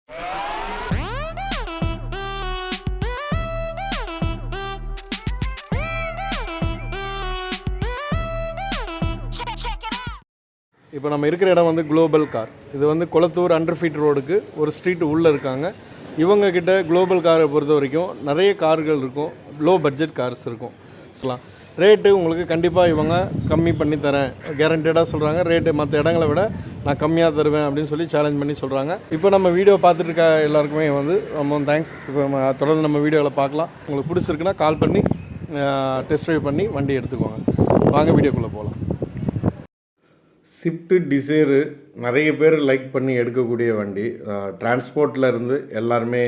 இப்போ நம்ம இருக்கிற இடம் வந்து குளோபல் கார். இது வந்து கொளத்தூர் அண்டர் ஃபீட் ரோடுக்கு ஒரு ஸ்ட்ரீட் உள்ளே இருக்காங்க. இவங்கக்கிட்ட குளோபல் காரை பொறுத்த வரைக்கும் நிறைய கார்கள் இருக்கும், லோ பட்ஜெட் கார்ஸ் இருக்கும். சொல்லலாம் ரேட்டு உங்களுக்கு கண்டிப்பாக இவங்க கம்மி பண்ணி தரேன் கேரண்டடாக சொல்கிறாங்க. ரேட்டு மற்ற இடங்களை விட நான் கம்மியாக தருவேன் அப்படின்னு சொல்லி சேலஞ்ச் பண்ணி சொல்கிறாங்க. இப்போ நம்ம வீடியோ பார்த்துட்டு இருக்க எல்லாருக்குமே வந்து ரொம்ப தேங்க்ஸ். இப்போ தொடர்ந்து நம்ம வீடியோவில் பார்க்கலாம். உங்களுக்கு பிடிச்சிருக்குன்னா கால் பண்ணி டெஸ்ட் ட்ரைவ் பண்ணி வண்டி எடுத்துக்கோங்க. வாங்க வீடியோக்குள்ளே போகலாம். ஸ்விஃப்ட்டு டிசைரு நிறைய பேர் லைக் பண்ணி எடுக்கக்கூடிய வண்டி. டிரான்ஸ்போர்ட்டில் இருந்து எல்லாருமே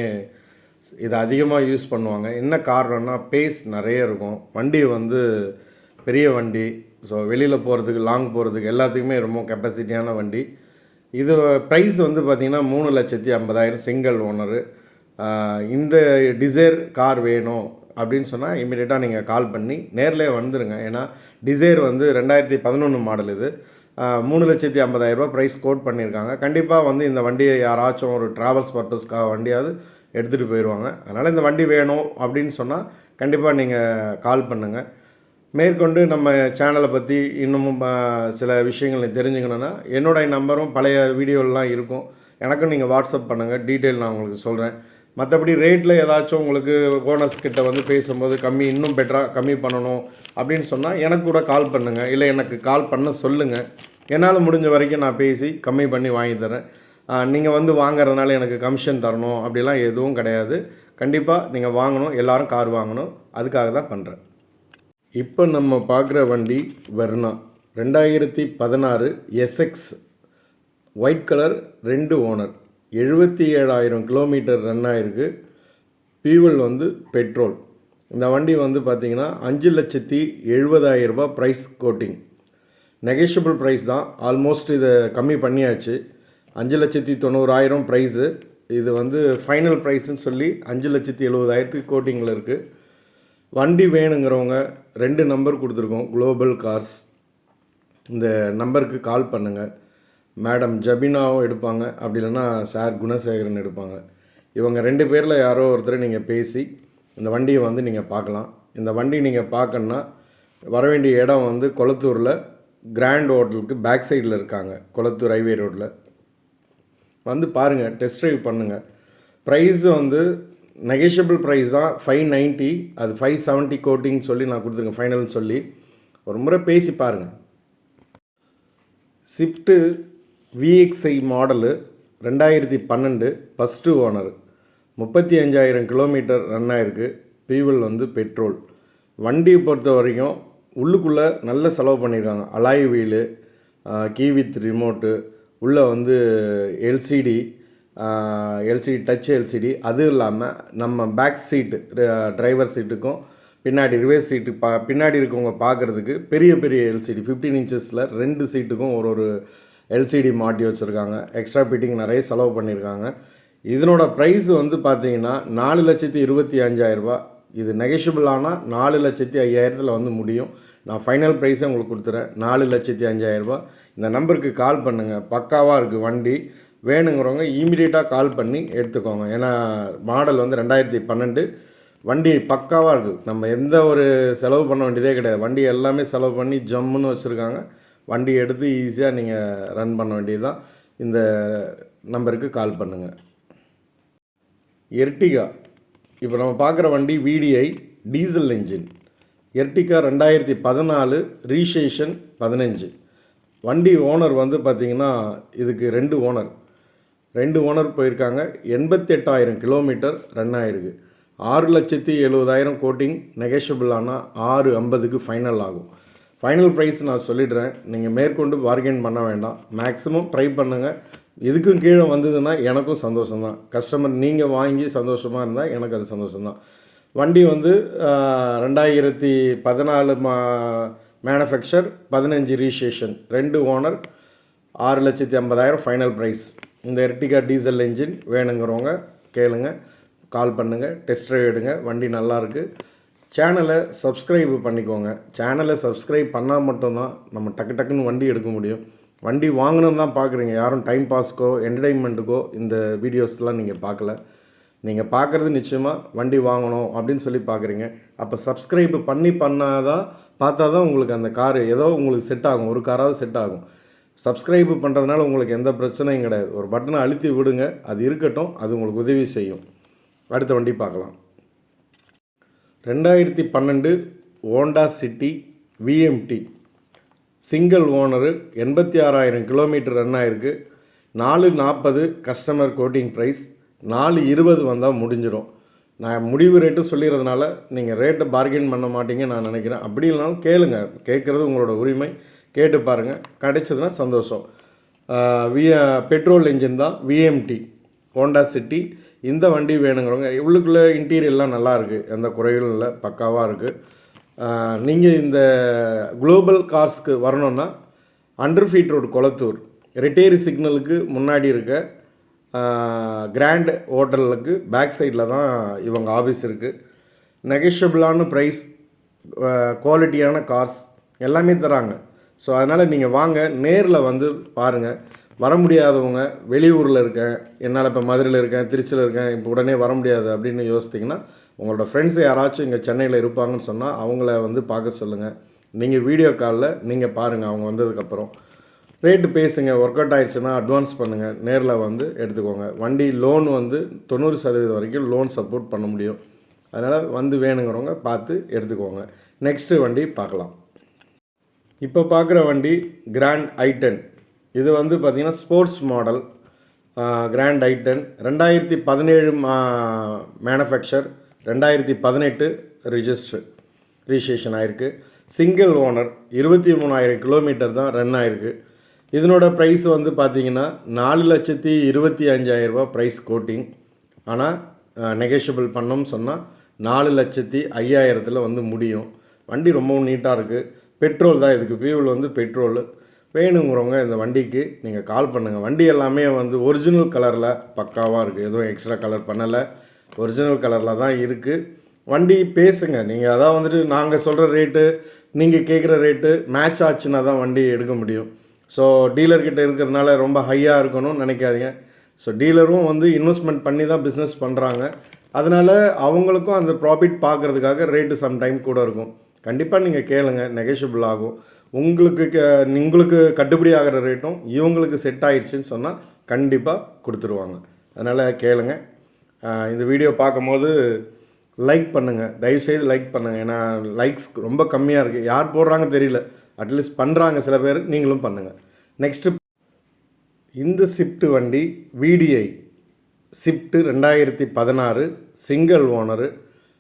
இதை அதிகமாக யூஸ் பண்ணுவாங்க. என்ன காரணம்னா பேஸ் நிறைய இருக்கும். வண்டி வந்து பெரிய வண்டி. ஸோ வெளியில் போகிறதுக்கு லாங் போகிறதுக்கு எல்லாத்துக்குமே ரொம்ப கெப்பாசிட்டியான வண்டி. இது ப்ரைஸ் வந்து பார்த்திங்கன்னா 3,50,000 சிங்கிள் ஓனரு. இந்த டிசைர் கார் வேணும் அப்படின்னு சொன்னால் இமீடியட்டாக நீங்கள் கால் பண்ணி நேரில் வந்துடுங்க. ஏன்னா டிசைர் வந்து 2011 மாடல். இது 3,50,000 ப்ரைஸ் கோட் பண்ணியிருக்காங்க. கண்டிப்பாக வந்து இந்த வண்டியை யாராச்சும் ஒரு ட்ராவல்ஸ் பர்பஸ்க்காக வண்டியாவது எடுத்துகிட்டு போயிடுவாங்க. அதனால் இந்த வண்டி வேணும் அப்படின்னு சொன்னால் கண்டிப்பாக நீங்கள் கால் பண்ணுங்கள். மேற்கொண்டு நம்ம சேனலை பற்றி இன்னமும் சில விஷயங்கள் தெரிஞ்சுக்கணுன்னா என்னோடய நம்பரும் பழைய வீடியோலாம் இருக்கும், எனக்கும் நீங்கள் வாட்ஸ்அப் பண்ணுங்கள், டீட்டெயில் நான் உங்களுக்கு சொல்கிறேன். மற்றபடி ரேட்டில் ஏதாச்சும் உங்களுக்கு ஓனர்ஸ் கிட்ட வந்து பேசும்போது இன்னும் பெட்டராக கம்மி பண்ணணும் அப்படின்னு சொன்னால் எனக்கு கூட கால் பண்ணுங்கள், இல்லை எனக்கு கால் பண்ண சொல்லுங்கள். என்னால் முடிஞ்ச வரைக்கும் நான் பேசி கம்மி பண்ணி வாங்கி தரேன். நீங்கள் வந்து வாங்குறதுனால எனக்கு கமிஷன் தரணும் அப்படிலாம் எதுவும் கிடையாது. கண்டிப்பாக நீங்கள் வாங்கணும், எல்லோரும் கார் வாங்கணும், அதுக்காக தான் பண்ணுறேன். இப்போ நம்ம பார்க்குற வண்டி Verna 2016 SX white colour, 2 owner, 77,000 kilometre run ஆகிருக்கு. ஃபியூவல் வந்து பெட்ரோல். இந்த வண்டி வந்து பார்த்திங்கன்னா 5,70,000 ப்ரைஸ் கோட்டிங். நெகோஷியபிள் ப்ரைஸ் தான். ஆல்மோஸ்ட் இதை கம்மி பண்ணியாச்சு. 5,90,000 ப்ரைஸு. இது வந்து ஃபைனல் ப்ரைஸுன்னு சொல்லி 5,70,000 கோட்டிங்கில் இருக்குது. வண்டி வேணுங்கிறவங்க 2 நம்பர் கொடுத்துருக்கோம், குளோபல் கார்ஸ். இந்த நம்பருக்கு கால் பண்ணுங்கள். மேடம் ஜபினாவும் எடுப்பாங்க, அப்படி இல்லைன்னா சார் குணசேகரன் எடுப்பாங்க. இவங்க 2 பேரில் யாரோ ஒருத்தர் நீங்கள் பேசி இந்த வண்டியை வந்து நீங்கள் பார்க்கலாம். இந்த வண்டி நீங்கள் பார்க்கணுன்னா வர வேண்டிய இடம் வந்து கொளத்தூரில் கிராண்ட் ஹோட்டலுக்கு பேக் சைடில் இருக்காங்க, கொளத்தூர் ஹைவே ரோட்டில். வந்து பாருங்கள், டெஸ்ட் ட்ரைவ் பண்ணுங்கள். ப்ரைஸ் வந்து நெகோஷியபிள் ப்ரைஸ் தான். 590, அது 570 கோட்டிங் சொல்லி நான் கொடுத்துருக்கேன் ஃபைனல்னு சொல்லி. ஒரு முறை பேசி பாருங்கள். Swift VXI model 2012 first owner, 35,000 kilometre run ஆகிருக்கு. ஃபியூவல் வந்து பெட்ரோல். வண்டியை பொறுத்த வரைக்கும் உள்ளுக்குள்ளே நல்ல செலவு பண்ணியிருக்காங்க. Alloy wheel, key with remote, உள்ளே வந்து எல்சிடி டச் எல்சிடி. அதுவும் இல்லாமல் நம்ம பேக் சீட்டு, டிரைவர் சீட்டுக்கும் பின்னாடி ரிவர்ஸ் சீட்டு பின்னாடி இருக்கவங்க பார்க்குறதுக்கு பெரிய பெரிய எல்சிடி 15 இன்ச்சஸில் 2 சீட்டுக்கும் ஒரு எல்சிடி மாட்டி வச்சுருக்காங்க. எக்ஸ்ட்ரா ஃபிட்டிங் நிறைய செலவு பண்ணியிருக்காங்க. இதனோட ப்ரைஸ் வந்து பார்த்திங்கன்னா 4,25,000. இது நெகோஷியபிள் ஆனால் 4,05,000 வந்து முடியும். நான் ஃபைனல் ப்ரைஸை உங்களுக்கு கொடுத்துறேன், 4,05,000. இந்த நம்பருக்கு கால் பண்ணுங்கள். பக்காவாக இருக்குது வண்டி. வேணுங்கிறவங்க இமீடியட்டாக கால் பண்ணி எடுத்துக்கோங்க. ஏன்னா மாடல் வந்து 2012, வண்டி பக்காவாக இருக்குது. நம்ம எந்த ஒரு செலவு பண்ண வேண்டியதே கிடையாது. வண்டி எல்லாமே செலவு பண்ணி ஜம்முன்னு வச்சுருக்காங்க. வண்டி எடுத்து ஈஸியாக நீங்கள் ரன் பண்ண வேண்டியது தான். இந்த நம்பருக்கு கால் பண்ணுங்கள். எர்டிகா இப்போ நம்ம பார்க்குற வண்டி VDI டீசல் என்ஜின். எர்டிகா 2014, ரீசேஷன் 15. வண்டி ஓனர் வந்து பார்த்திங்கன்னா இதுக்கு 2 ஓனர் போயிருக்காங்க. 88,000 கிலோமீட்டர் ரன் ஆகிருக்கு. 6,70,000 கோட்டிங். நெகோஷியபிள் ஆனால் 6,50க்கு ஃபைனல் ஆகும். ஃபைனல் ப்ரைஸ் நான் சொல்லிடுறேன், நீங்கள் மேற்கொண்டு பார்கெயின் பண்ண வேண்டாம். மேக்ஸிமம் ட்ரை பண்ணுங்கள். இதுக்கும் கீழே வந்ததுன்னா எனக்கும் சந்தோஷம்தான். கஸ்டமர் நீங்கள் வாங்கி சந்தோஷமாக இருந்தால் எனக்கு அது சந்தோஷம்தான். வண்டி வந்து 2014 மேனுஃபேக்சர், 15 ரீசேஷன், 2 ஓனர், 6,50,000 ஃபைனல் ப்ரைஸ். இந்த எர்டிகா டீசல் என்ஜின் வேணுங்கிறவங்க கேளுங்க, கால் பண்ணுங்கள், டெஸ்ட் ட்ரைவ் எடுங்க. வண்டி நல்லாயிருக்கு. சேனலை சப்ஸ்கிரைப் பண்ணிக்கோங்க. சேனலை சப்ஸ்கிரைப் பண்ணால் மட்டும்தான் நம்ம டக்குன்னு வண்டி எடுக்க முடியும். வண்டி வாங்கணும்னு தான் பார்க்குறீங்க, யாரும் டைம் பாஸ்க்கோ என்டர்டெயின்மெண்ட்டுக்கோ இந்த வீடியோஸ்லாம் நீங்கள் பார்க்கல. நீங்கள் பார்க்குறது நிச்சயமாக வண்டி வாங்கணும் அப்படின்னு சொல்லி பார்க்குறீங்க. அப்போ சப்ஸ்கிரைப் பார்த்தா தான் உங்களுக்கு அந்த காரு ஏதோ உங்களுக்கு செட் ஆகும், ஒரு காராவது செட் ஆகும். சப்ஸ்கிரைப் பண்ணுறதுனால உங்களுக்கு எந்த பிரச்சனையும் கிடையாது. ஒரு பட்டனை அழுத்தி விடுங்க, அது இருக்கட்டும், அது உங்களுக்கு உதவி செய்யும். அடுத்த வண்டி பார்க்கலாம். 2012 Honda city VMT single owner, 86,000 kilometre run ஆகிருக்கு. 440 கஸ்டமர் கோட்டிங் ப்ரைஸ், 420 வந்தால் முடிஞ்சிடும். நான் முடிவு ரேட்டு சொல்லிடுறதுனால நீங்கள் ரேட்டை பார்கெயின் பண்ண மாட்டீங்கன்னு நான் நினைக்கிறேன். அப்படி இல்லைனாலும் கேளுங்க, கேட்குறது உங்களோட உரிமை, கேட்டு பாருங்கள். கிடைச்சதுன்னா சந்தோஷம். பெட்ரோல் என்ஜின் தான், விஎம்டி ஹோண்டா சிட்டி. இந்த வண்டி வேணுங்கிறவங்க, உள்ளுக்குள்ளே இன்டீரியர்லாம் நல்லாயிருக்கு, எந்த குறைகளும் இல்லை, பக்காவாக இருக்குது. நீங்கள் இந்த குளோபல் கார்ஸ்க்கு வரணுன்னா அண்டர்ஃபீட் ரோடு கொளத்தூர் ரிட்டேரி சிக்னலுக்கு முன்னாடி இருக்க கிராண்ட் ஹோட்டலுக்கு பேக் சைடில் தான் இவங்க ஆஃபீஸ் இருக்குது. நெகஷியபிளான ப்ரைஸ், குவாலிட்டியான கார்ஸ் எல்லாமே தராங்க. ஸோ அதனால் நீங்கள் வாங்க, நேரில் வந்து பாருங்கள். வர முடியாதவங்க, வெளியூரில் இருக்கேன், என்னால் இப்போ மதுரையில் இருக்கேன், திருச்சியில் இருக்கேன், இப்போ உடனே வர முடியாது அப்படின்னு யோசித்திங்கன்னா உங்களோட ஃப்ரெண்ட்ஸ் யாராச்சும் இங்கே சென்னையில் இருப்பாங்கன்னு சொன்னால் அவங்கள வந்து பார்க்க சொல்லுங்கள். நீங்கள் வீடியோ காலில் நீங்கள் பாருங்கள், அவங்க வந்ததுக்கப்புறம் ரேட்டு பேசுங்க. ஒர்க் அவுட் ஆகிடுச்சுன்னா அட்வான்ஸ் பண்ணுங்கள், நேரில் வந்து எடுத்துக்கோங்க. வண்டி லோன் வந்து 90% வரைக்கும் லோன் சப்போர்ட் பண்ண முடியும். அதனால் வந்து வேணுங்கிறவங்க பார்த்து எடுத்துக்கோங்க. நெக்ஸ்ட்டு வண்டி பார்க்கலாம். இப்போ பார்க்குற வண்டி கிராண்ட் ஐ10. இது வந்து பார்த்திங்கன்னா ஸ்போர்ட்ஸ் மாடல் கிராண்ட் ஐ10. 2017 மேனுஃபேக்சர், 2018 ரிஜிஸ்ட்ரேஷன் ஆகிருக்கு. சிங்கிள் ஓனர், 23,000 கிலோமீட்டர் தான் ரன் ஆகிருக்கு. இதனோட ப்ரைஸ் வந்து பார்த்திங்கன்னா 4,25,000 ப்ரைஸ் கோட்டிங். ஆனால் நெகோஷியபிள் பண்ணோம்னு சொன்னால் 4,05,000 வந்து முடியும். வண்டி ரொம்பவும் நீட்டாக இருக்குது. பெட்ரோல் தான், இதுக்கு ஃபியூல் வந்து பெட்ரோலு. வேணுங்கிறவங்க இந்த வண்டிக்கு நீங்கள் கால் பண்ணுங்கள். வண்டி எல்லாமே வந்து ஒரிஜினல் கலரில் பக்காவாக இருக்குது, எதுவும் எக்ஸ்ட்ரா கலர் பண்ணலை, ஒரிஜினல் கலரில் தான் இருக்குது. வண்டி பேசுங்க, நீங்கள் அதான் வந்துட்டு நாங்கள் சொல்கிற ரேட்டு நீங்கள் கேட்குற ரேட்டு மேட்ச் ஆச்சுன்னா தான் வண்டி எடுக்க முடியும். ஸோ டீலர்கிட்ட இருக்கிறதுனால ரொம்ப ஹையாக இருக்கணும்னு நினைக்காதீங்க. ஸோ டீலரும் வந்து இன்வெஸ்ட்மெண்ட் பண்ணி தான் பிஸ்னஸ் பண்ணுறாங்க. அதனால் அவங்களுக்கும் அந்த ப்ராஃபிட் பார்க்குறதுக்காக ரேட்டு சம்டைம் கூட இருக்கும். கண்டிப்பாக நீங்கள் கேளுங்க, நெகோஷியபிள் ஆகும். உங்களுக்கு கட்டுப்படி ஆகிற ரேட்டும் இவங்களுக்கு செட் ஆகிடுச்சின்னு சொன்னால் கண்டிப்பாக கொடுத்துருவாங்க. அதனால் கேளுங்க. இந்த வீடியோ பார்க்கும்போது லைக் பண்ணுங்கள், தயவுசெய்து லைக் பண்ணுங்கள். ஏன்னா லைக்ஸ் ரொம்ப கம்மியாக இருக்குது, யார் போடுறாங்க தெரியல, அட்லீஸ்ட் பண்ணுறாங்க சில பேர், நீங்களும் பண்ணுங்கள். நெக்ஸ்ட்டு இந்த ஸ்விஃப்ட் வண்டி VDI Swift 2016 single owner,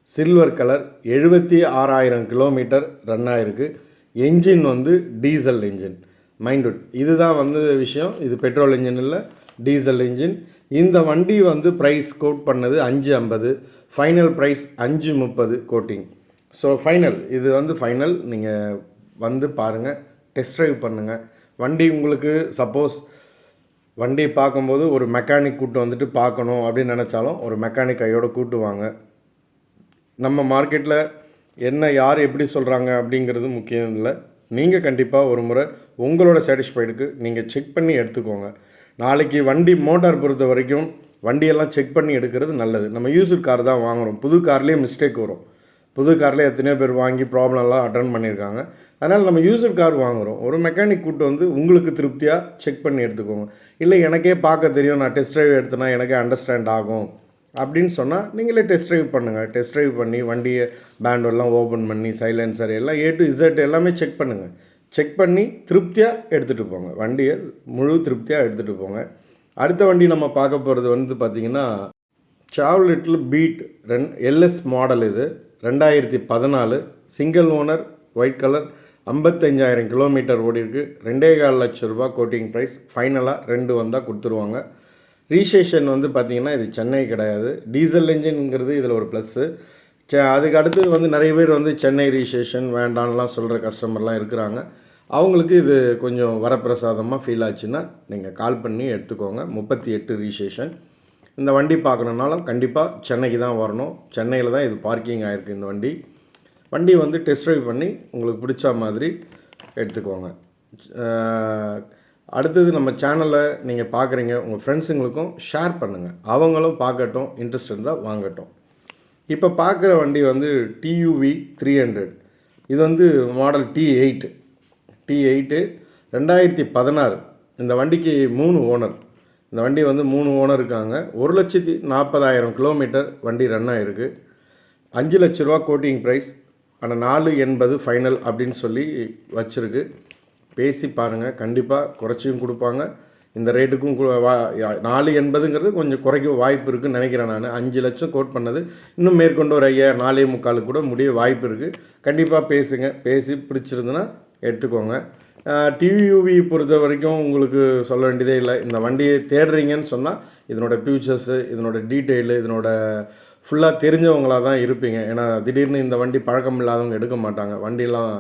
silver colour, 76,000 kilometre run ஆகிருக்கு. என்ஜின் வந்து டீசல் என்ஜின், மைண்டட். இதுதான் வந்து விஷயம், இது பெட்ரோல் என்ஜின் இல்லை, டீசல் என்ஜின். இந்த வண்டி வந்து ப்ரைஸ் கோட் பண்ணது 550, final price 530 quoting. So final, இது வந்து ஃபைனல். நீங்கள் வந்து பாருங்கள், டெஸ்ட் ட்ரைவ் பண்ணுங்கள். வண்டி உங்களுக்கு சப்போஸ் வண்டி பார்க்கும்போது ஒரு மெக்கானிக் கூட்டு வந்துட்டு பார்க்கணும் அப்படின்னு நினச்சாலும் ஒரு மெக்கானிக் கையோடு கூட்டு வாங்க. நம்ம மார்க்கெட்டில் என்ன யார் எப்படி சொல்கிறாங்க அப்படிங்கிறது முக்கியம் இல்லை. நீங்கள் கண்டிப்பாக ஒரு முறை உங்களோட சாட்டிஸ்ஃபைடுக்கு நீங்கள் செக் பண்ணி எடுத்துக்கோங்க. நாளைக்கு வண்டி மோட்டார் பொறுத்த வரைக்கும் வண்டியெல்லாம் செக் பண்ணி எடுக்கிறது நல்லது. நம்ம யூஸ்டு கார் தான் வாங்குகிறோம், புது கார்லேயே மிஸ்டேக் வரும். புது காரில் எத்தனையோ பேர் வாங்கி ப்ராப்ளம்லாம் அட்டன் பண்ணியிருக்காங்க. அதனால் நம்ம யூஸ்டு கார் வாங்குகிறோம், ஒரு மெக்கானிக் கூட்டு வந்து உங்களுக்கு திருப்தியாக செக் பண்ணி எடுத்துக்கோங்க. இல்லை எனக்கே பார்க்க தெரியும், நான் டெஸ்ட் ட்ரைவ் எடுத்தேன்னா எனக்கே அண்டர்ஸ்டாண்ட் ஆகும் அப்படின்னு சொன்னால் நீங்களே டெஸ்ட் ட்ரைவ் பண்ணுங்கள். டெஸ்ட் ட்ரைவ் பண்ணி வண்டியை பேண்டெல்லாம் ஓப்பன் பண்ணி சைலன்சர் எல்லாம் A to Z எல்லாமே செக் பண்ணுங்கள். செக் பண்ணி திருப்தியாக எடுத்துகிட்டு போங்க, வண்டியை முழு திருப்தியாக எடுத்துகிட்டு போங்க. அடுத்த வண்டி நம்ம பார்க்க போகிறது வந்து பார்த்திங்கன்னா சாவ்லிட்டில் பீட் LS மாடல். இது 2014 single owner, white colour, 55,000 kilometre ஓடி இருக்குது. 2.25 லட்ச ரூபா கோட்டிங் ப்ரைஸ். ஃபைனலாக 2 வந்தால் கொடுத்துருவாங்க. ரீசேஷன் வந்து பார்த்திங்கன்னா இது சென்னை கிடையாது, டீசல் என்ஜின்ங்கிறது இதில் ஒரு ப்ளஸ்ஸு. அதுக்கு அடுத்தது வந்து நிறைய பேர் வந்து சென்னை ரீசேஷன் வேண்டான்லாம் சொல்கிற கஸ்டமர்லாம் இருக்கிறாங்க. அவங்களுக்கு இது கொஞ்சம் வரப்பிரசாதமாக ஃபீல் ஆச்சுன்னா நீங்கள் கால் பண்ணி எடுத்துக்கோங்க. 38 ரீசேஷன். இந்த வண்டி பார்க்கணுன்னாலும் கண்டிப்பாக சென்னைக்கு தான் வரணும். சென்னையில் தான் இது பார்க்கிங் ஆகிருக்கு. இந்த வண்டி வந்து டெஸ்ட் ட்ரைவ் பண்ணி உங்களுக்கு பிடிச்ச மாதிரி எடுத்துக்கோங்க. அடுத்தது நம்ம சேனலை நீங்கள் பார்க்குறீங்க, உங்கள் ஃப்ரெண்ட்ஸுங்களுக்கும் ஷேர் பண்ணுங்கள், அவங்களும் பார்க்கட்டும், இன்ட்ரெஸ்ட் இருந்தால் வாங்கட்டும். இப்போ பார்க்குற வண்டி வந்து டியூவி 300. இது வந்து மாடல் T8 2016. இந்த வண்டிக்கு 3 ஓனர். இந்த வண்டி வந்து 3 ஓனர் இருக்காங்க. 1,40,000 கிலோமீட்டர் வண்டி ரன் ஆகிருக்கு. 5 லட்ச ரூபா கோட்டிங் ப்ரைஸ். ஆனால் 480 ஃபைனல் அப்படின்னு சொல்லி வச்சுருக்கு. பேசி பாருங்கள், கண்டிப்பாக குறைச்சியும் கொடுப்பாங்க. இந்த ரேட்டுக்கும் 480ங்கிறது கொஞ்சம் குறைக்க வாய்ப்பு இருக்குதுன்னு நினைக்கிறேன். நான் 5 லட்சம் கோட் பண்ணது இன்னும் மேற்கொண்டு ஒரு 4.25 கூட முடிய வாய்ப்பு இருக்குது. கண்டிப்பாக பேசுங்க, பேசி பிடிச்சிருந்துன்னா எடுத்துக்கோங்க. டியூவி பொறுத்த வரைக்கும் உங்களுக்கு சொல்ல வேண்டியதே இல்லை. இந்த வண்டியை தேடுறீங்கன்னு சொன்னால் இதனோட ஃபியூச்சர்ஸு, இதனோட டீட்டெயிலு, இதனோட ஃபுல்லாக தெரிஞ்சவங்களாக தான் இருப்பீங்க. ஏன்னா திடீர்னு இந்த வண்டி பழக்கம் இல்லாதவங்க எடுக்க மாட்டாங்க. வண்டிலாம்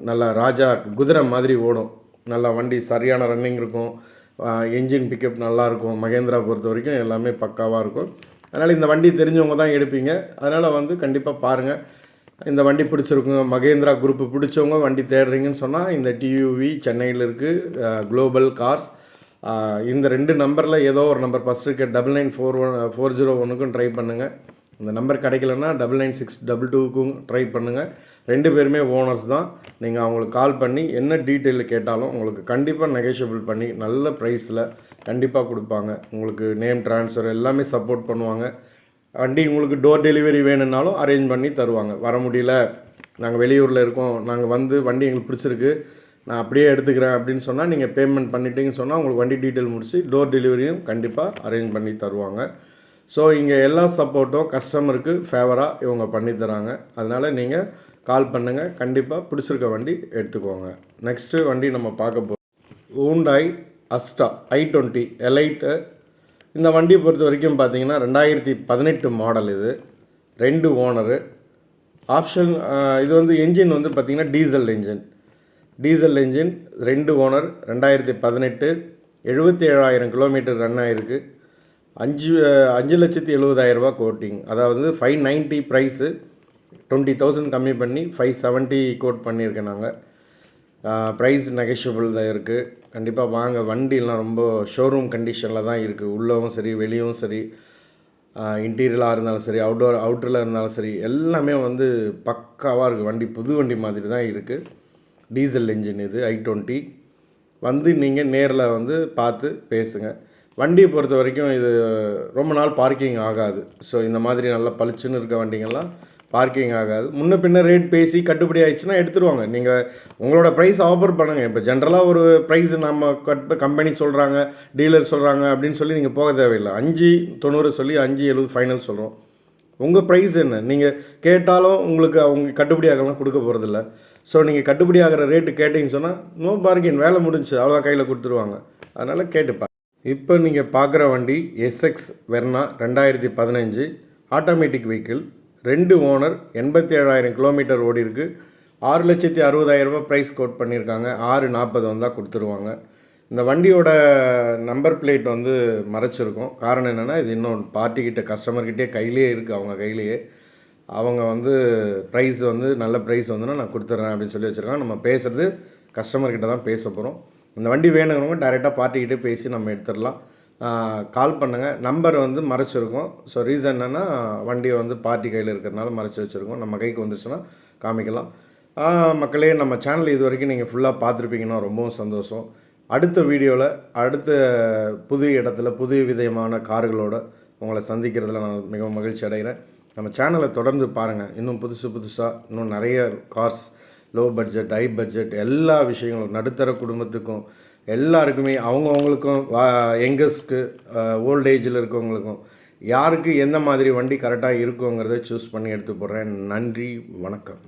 நல்லா ராஜா குதிரை மாதிரி ஓடும். நல்லா வண்டி சரியான ரன்னிங் இருக்கும். என்ஜின் பிக்கப் நல்லாயிருக்கும். மகேந்திரா பொறுத்த வரைக்கும் எல்லாமே பக்காவாக இருக்கும். அதனால் இந்த வண்டி தெரிஞ்சவங்க தான் எடுப்பீங்க. அதனால் வந்து கண்டிப்பாக பாருங்கள். இந்த வண்டி பிடிச்சிருக்குங்க, மகேந்திரா குரூப்பு பிடிச்சவங்க வண்டி தேடுறீங்கன்னு சொன்னால் இந்த டியூவி சென்னையில் இருக்குது. Global cars. இந்த 2 நம்பரில் ஏதோ ஒரு நம்பர் ஃபஸ்ட் இருக்க 9941 ட்ரை பண்ணுங்கள். இந்த நம்பர் கிடைக்கலன்னா 99622க்கும் ட்ரை பண்ணுங்கள். 2 பேருமே ஓனர்ஸ் தான். நீங்கள் அவங்களுக்கு கால் பண்ணி என்ன டீட்டெயில் கேட்டாலும் உங்களுக்கு கண்டிப்பாக நெகோஷியபிள் பண்ணி நல்ல ப்ரைஸில் கண்டிப்பாக கொடுப்பாங்க. உங்களுக்கு நேம் ட்ரான்ஸ்ஃபர் எல்லாமே சப்போர்ட் பண்ணுவாங்க. வண்டி உங்களுக்கு டோர் டெலிவரி வேணும்னாலும் அரேஞ்ச் பண்ணி தருவாங்க. வர முடியல, நாங்கள் வெளியூரில் இருக்கோம், நாங்கள் வந்து வண்டி எங்களுக்கு பிடிச்சிருக்கு, நான் அப்படியே எடுத்துக்கிறேன் அப்படின்னு சொன்னால் நீங்கள் பேமெண்ட் பண்ணிட்டீங்கன்னு சொன்னால் உங்களுக்கு வண்டி டீட்டெயில் முடிச்சு டோர் டெலிவரியும் கண்டிப்பாக அரேஞ்ச் பண்ணி தருவாங்க. ஸோ இங்கே எல்லா சப்போர்ட்டும் கஸ்டமருக்கு ஃபேவராக இவங்க பண்ணி தராங்க. அதனால் நீங்கள் கால் பண்ணுங்கள், கண்டிப்பாக பிடிச்சிருக்க வண்டி எடுத்துக்கோங்க. நெக்ஸ்ட்டு வண்டி நம்ம பார்க்க போகிறோம் ஹூண்டாய் அஸ்டா i20 எலைட்டு. இந்த வண்டியை பொறுத்த வரைக்கும் பார்த்தீங்கன்னா 2018 மாடல். இது 2 ஓனரு. ஆப்ஷன் இது வந்து என்ஜின் வந்து பார்த்திங்கன்னா diesel engine 2 owner. 2018 77,000 kilometre run ஆகிருக்கு. 5,70,000 ரூபா கோட்டிங். அதாவது 590 ப்ரைஸு, 20,000 கம்மி பண்ணி 570 கோட் பண்ணியிருக்கேன் நாங்கள். ப்ரைஸ் நெகோஷியபிள் தான் இருக்குது. கண்டிப்பாக வாங்க. வண்டிலாம் ரொம்ப ஷோரூம் கண்டிஷனில் தான் இருக்குது. உள்ளவும் சரி வெளியவும் சரி, இன்டீரியலாக இருந்தாலும் சரி, அவுட்டரில் இருந்தாலும் சரி, எல்லாமே வந்து பக்காவாக இருக்குது. வண்டி புது வண்டி மாதிரி தான் இருக்குது. டீசல் என்ஜின் இது i20. வந்து நீங்கள் நேரில் வந்து பார்த்து பேசுங்க. வண்டியை பொறுத்த வரைக்கும் இது ரொம்ப நாள் பார்க்கிங் ஆகாது. ஸோ இந்த மாதிரி நல்லா பளிச்சுன்னு இருக்க வண்டிங்கெல்லாம் பார்க்கிங் ஆகாது. முன்ன பின்ன ரேட் பேசி கட்டுப்படி ஆகிடுச்சுன்னா எடுத்துருவாங்க. நீங்கள் உங்களோட ப்ரைஸ் ஆஃபர் பண்ணுங்கள். இப்போ ஜென்ரலாக ஒரு ப்ரைஸ் நம்ம கம்பெனி சொல்கிறாங்க, டீலர் சொல்கிறாங்க அப்படின்னு சொல்லி நீங்கள் போக தேவையில்லை. 590 சொல்லி 570 ஃபைனல் சொல்கிறோம். உங்கள் ப்ரைஸ் என்ன நீங்கள் கேட்டாலும் உங்களுக்கு அவங்க கட்டுப்படி ஆகலாம் கொடுக்க போகிறதில்ல. ஸோ நீங்கள் கட்டுப்படி ஆகிற ரேட்டு கேட்டிங்கன்னு சொன்னால் நோ பார்கின், வேலை முடிஞ்சு அவ்வளோ கையில் கொடுத்துருவாங்க. அதனால் கேட்டுப்பா. இப்போ நீங்கள் பார்க்குற வண்டி SX Verna 2015 automatic vehicle. 2 owner. 87,000 kilometre ஓடி இருக்குது. 6,60,000 ரூபா ப்ரைஸ் கோட் பண்ணியிருக்காங்க. 640 வந்தால் கொடுத்துருவாங்க. இந்த வண்டியோட நம்பர் பிளேட் வந்து மறைச்சிருக்கும். காரணம் என்னென்னா இது இன்னும் பார்ட்டிக்கிட்ட கஸ்டமர்கிட்டே கையிலே இருக்குது. அவங்க கையிலேயே அவங்க வந்து ப்ரைஸ் வந்து நல்ல ப்ரைஸ் வந்துன்னா நான் கொடுத்துட்றேன் அப்படின்னு சொல்லி வச்சுருக்காங்க. நம்ம பேசுகிறது கஸ்டமர்கிட்ட தான் பேச போகிறோம். இந்த வண்டி வேணுங்கிறவங்க டைரெக்டாக பார்ட்டிக்கிட்டே பேசி நம்ம எடுத்துடலாம். கால் பண்ணுங்கள். நம்பர் வந்து மறைச்சிருக்கோம். ஸோ ரீசன் என்னென்னா வண்டியை வந்து பார்ட்டி கையில் இருக்கிறதுனால மறைச்சி வச்சுருக்கோம். நம்ம கைக்கு வந்துச்சுன்னா காமிக்கலாம். மக்களே, நம்ம சேனல் இது வரைக்கும் நீங்கள் ஃபுல்லாக பார்த்துருப்பீங்கன்னா ரொம்பவும் சந்தோஷம். அடுத்த வீடியோவில் அடுத்த புது இடத்துல புது விதமான கார்களோடு உங்களை சந்திக்கிறதுல நான் மிகவும் மகிழ்ச்சி அடைகிறேன். நம்ம சேனலை தொடர்ந்து பாருங்கள். இன்னும் புதுசாக இன்னும் நிறைய cars, low budget, high budget, எல்லா விஷயங்களும் நடுத்தர குடும்பத்துக்கும் எல்லாருக்குமே அவங்கவுங்களுக்கும் யங்கஸ்க்கு ஓல்டேஜில் இருக்கவங்களுக்கும் யாருக்கு எந்த மாதிரி வண்டி கரெக்டாக இருக்குங்கிறத சூஸ் பண்ணி எடுத்து போடுறேன். நன்றி, வணக்கம்.